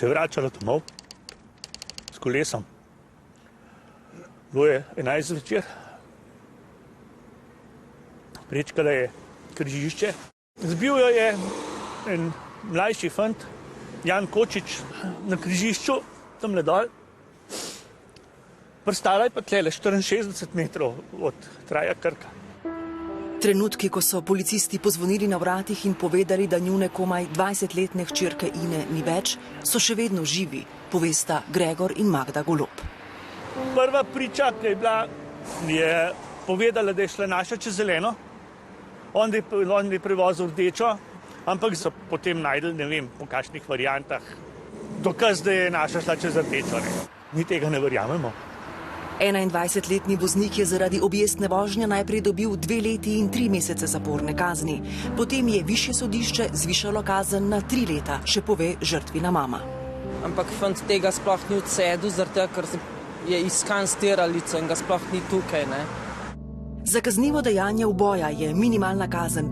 se je vračala domov s kolesom. Bilo je 11 zvečer. Prečkala je križišče. Zbil jo je en mlajši fant, Jan Kočič, na križišču, tamle dol. Prstala je pa tlele 64 metrov od kraja Krka. Trenutki, ko so policisti pozvonili na vratih in povedali, da njune komaj 20-letne hčerke Ine ni več, so še vedno živi, povesta Gregor in Magda Golob. Prva priča, ki je bila, je povedala, da je šla naša čez zeleno, on je prevozil rdečo, ampak so potem najdeli, ne vem, po kakšnih variantah, dokaz, da je naša šla čez rdečo. Mi tega ne verjamemo. 21-letni voznik je zaradi objestne vožnje najprej dobil 2 leti in 3 mesece zaporne kazni. Potem je višje sodišče zvišalo kazen na 3 leta, še pove žrtvina mama. Ampak fant tega sploh ni odsedel, zaradi tega, ker je iskan s tiralico in ga sploh ni tukaj, ne. Za kaznivo dejanje uboja je minimalna kazen